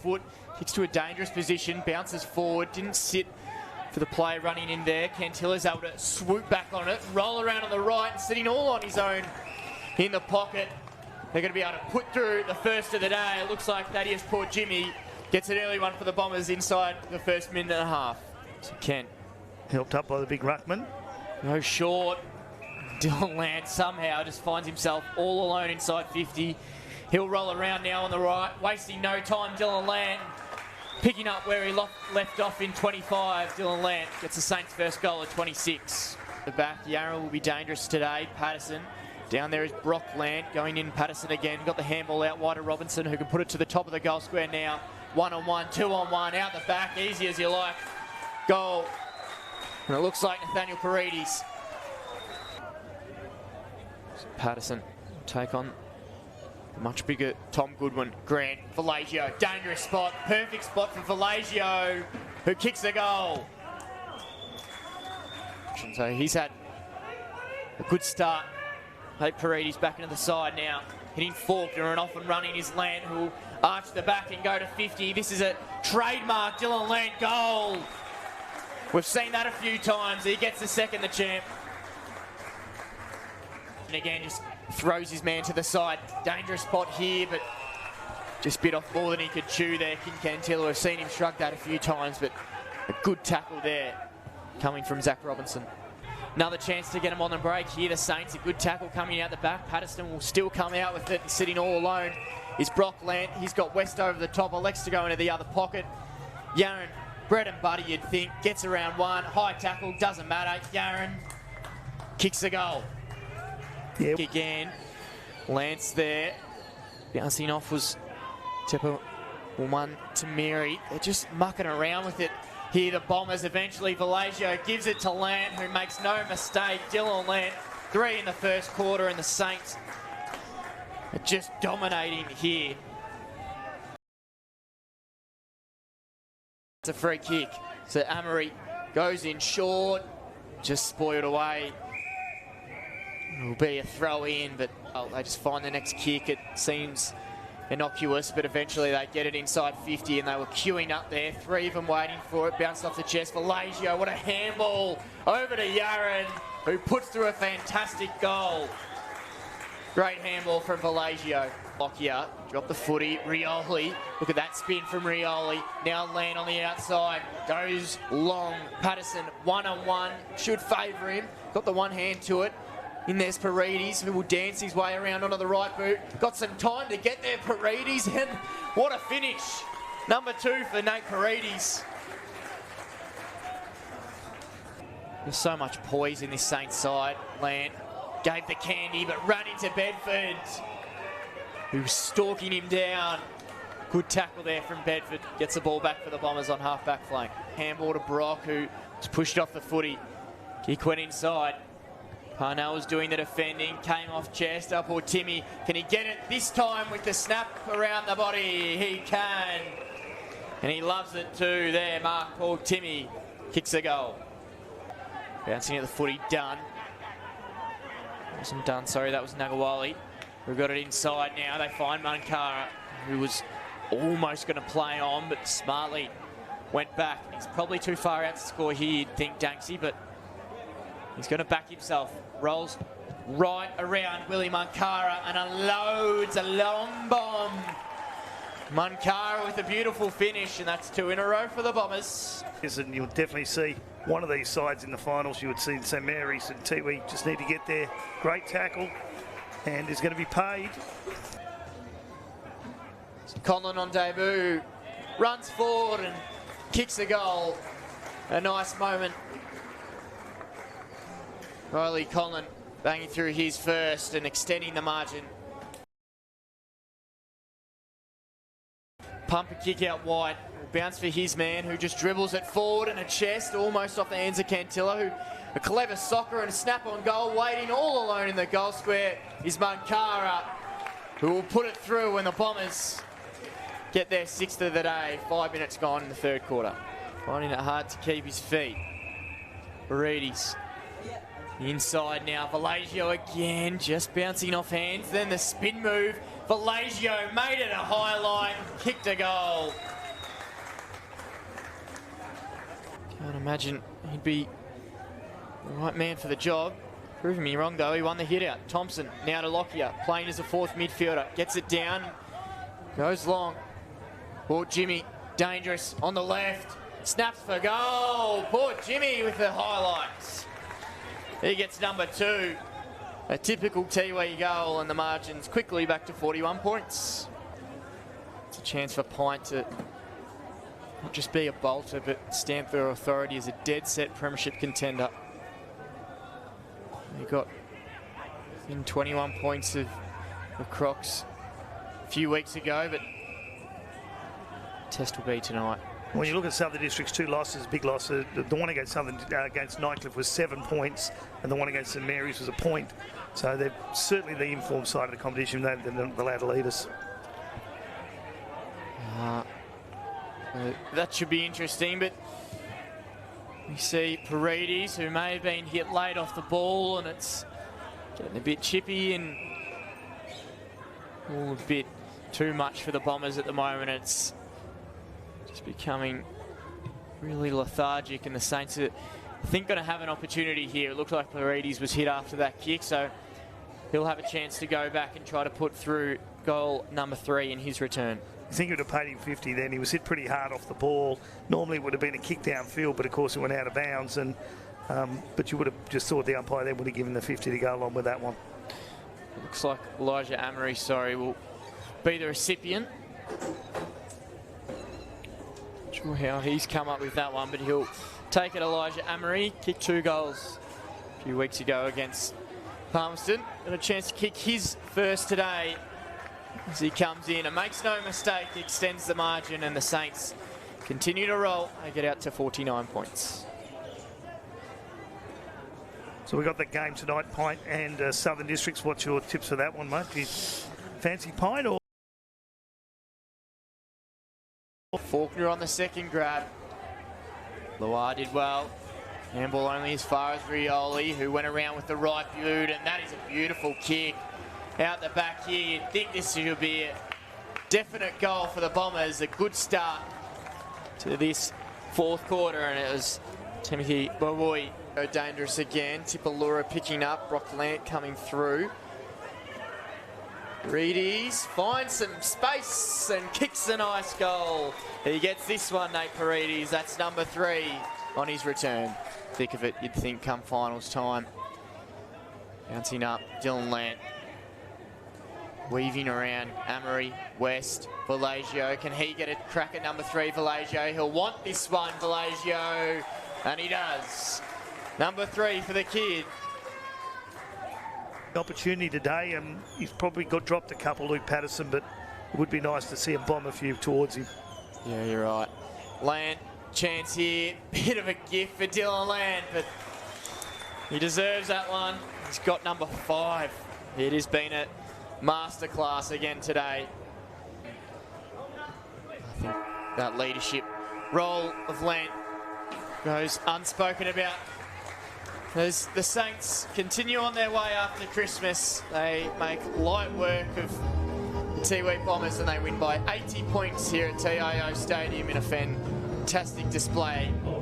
foot, kicks to a dangerous position, bounces forward, didn't sit for the play running in there. Cantilla's able to swoop back on it, roll around on the right, and sitting all on his own in the pocket. They're going to be able to put through the first of the day. It looks like Thaddeus Port Jimmy gets an early one for the Bombers inside the first minute and a half. So Kent. Helped up by the big ruckman. No short. Dylan Land somehow just finds himself all alone inside 50. He'll roll around now on the right, wasting no time. Dylan Land picking up where he left off in 25. Dylan Land gets the Saints' first goal at 26. The back, Yarra will be dangerous today. Patterson. Down there is Brock Land, going in Patterson again. Got the handball out wide to Robinson, who can put it to the top of the goal square now. 1-on-1, 2-on-1, out the back, easy as you like. Goal. And it looks like Nathaniel Paredes. Patterson take on the much bigger Tom Goodwin. Grant, Valagio, dangerous spot. Perfect spot for Valagio, who kicks the goal. So he's had a good start. Hey, Paredes back into the side now. Hitting forked and off and running is Land, who will arch the back and go to 50. This is a trademark Dylan Land goal. We've seen that a few times. He gets the second, the champ. And again, just throws his man to the side. Dangerous spot here, but just bit off more than he could chew there. Cantilla, we've seen him shrug that a few times, but a good tackle there coming from Zach Robinson. Another chance to get him on the break here. The Saints, a good tackle coming out the back. Patterson will still come out with it, and sitting all alone is Brock Land. He's got West over the top, elects to go into the other pocket. Yarran, bread and butter you'd think, gets around one. High tackle, doesn't matter. Yarran kicks the goal. Yep. Again, Lance there. Bouncing off was Tepa Woman to Mary. They're just mucking around with it. Here the Bombers eventually, Valagio gives it to Land, who makes no mistake. Dylan Land, 3 in the first quarter, and the Saints are just dominating here. It's a free kick. So Amory goes in short, just spoiled away. It'll be a throw in, but they just find the next kick. It seems innocuous, but eventually they get it inside 50, and they were queuing up there. 3 of them waiting for it. Bounced off the chest. Valagio, what a handball over to Yarran, who puts through a fantastic goal. Great handball from Valagio. Lockyer, drop the footy. Rioli, look at that spin from Rioli. Now Land on the outside, goes long. Patterson, 1-on-1, should favour him. Got the one hand to it. In there's Paredes, who will dance his way around onto the right boot. Got some time to get there, Paredes, and what a finish. Number 2 for Nate Paredes. There's so much poise in this Saints side. Land gave the candy, but ran into Bedford, who's stalking him down. Good tackle there from Bedford. Gets the ball back for the Bombers on half-back flank. Handball to Brock, who was pushed off the footy. Kick went inside. Parnell was doing the defending, came off chest up, or Timmy. Can he get it this time with the snap around the body? He can. And he loves it too there. Mark Paul Timmy kicks the goal. Bouncing at the footy, Dunn. Wasn't Dunn, sorry, that was Nagawali. We've got it inside now. They find Mankara, who was almost going to play on, but smartly went back. He's probably too far out to score here, you'd think, Danksy, but he's going to back himself. Rolls right around Willie Mankara and unloads a long bomb. Mankara with a beautiful finish, and that's 2 in a row for the Bombers. Yes, and you'll definitely see one of these sides in the finals. You would see St Mary's and Tiwi just need to get there. Great tackle, and is going to be paid. Conlon on debut, runs forward and kicks a goal. A nice moment. Riley Conlon banging through his first and extending the margin. Pump a kick out wide. Bounce for his man, who just dribbles it forward and a chest almost off the hands of Cantilla, who a clever soccer and a snap on goal. Waiting all alone in the goal square is Mankara, who will put it through when the Bombers get their 6th of the day. 5 minutes gone in the third quarter. Finding it hard to keep his feet. Paredes. Inside now, Valagio again, just bouncing off hands. Then the spin move. Valagio made it a highlight, kicked a goal. Can't imagine he'd be the right man for the job. Proving me wrong though, he won the hit out. Thompson now to Lockyer, playing as a fourth midfielder. Gets it down, goes long. Poor Jimmy, dangerous on the left. Snaps for goal. Poor Jimmy with the highlights. He gets number 2. A typical Tiwi goal, and the margin's quickly back to 41 points. It's a chance for Pint to not just be a bolter, but stamp their authority as a dead-set premiership contender. They got in 21 points of the Crocs a few weeks ago, but test will be tonight. When you look at Southern District's 2 losses, big losses, the one against against Nightcliff was 7 points, and the one against St Mary's was 1 point. So they're certainly the informed side of the competition. They're not allowed to lead us. That should be interesting, but we see Paredes, who may have been hit late off the ball, and it's getting a bit chippy and all a bit too much for the Bombers at the moment. It's just becoming really lethargic, and the Saints are, I think, going to have an opportunity here. It looked like Paredes was hit after that kick, so he'll have a chance to go back and try to put through goal number 3 in his return. I think you would have paid him 50 then. He was hit pretty hard off the ball. Normally it would have been a kick downfield, but of course it went out of bounds. And but you would have just thought the umpire then would have given the 50 to go along with that one. Looks like Elijah Amory, will be the recipient. Not sure how he's come up with that one, but he'll take it. Elijah Amory kicked 2 goals a few weeks ago against Palmerston. Got a chance to kick his first today as he comes in and makes no mistake, extends the margin, and the Saints continue to roll. They get out to 49 points. So we got the game tonight, Pint and Southern Districts. What's your tips for that one, mate? Do you fancy Pint or? Faulkner on the second grab. Loire did well. Handball only as far as Rioli, who went around with the right boot, and that is a beautiful kick out the back here. You'd think this should be a definite goal for the Bombers. A good start to this 4th quarter, and it was Timothy Bovoy. Go dangerous again. Tipalura picking up. Brock Lant coming through. Paredes finds some space and kicks a nice goal. He gets this one, Nate Paredes. That's number 3 on his return. Thick of it, you'd think, come finals time. Bouncing up, Dylan Lant. Weaving around, Amory, West, Vallegio. Can he get a crack at number 3, Vallegio? He'll want this one, Vallegio, and he does. Number 3 for the kid. Opportunity today, he's probably got dropped a couple, Luke Patterson, but it would be nice to see him bomb a few towards him. Yeah, you're right. Lant, chance here. Bit of a gift for Dylan Lant, but he deserves that one. He's got number 5. It has been a masterclass again today. I think that leadership role of Lant goes unspoken about. As the Saints continue on their way after Christmas, they make light work of the Tiwi Bombers, and they win by 80 points here at TIO Stadium in a fantastic display.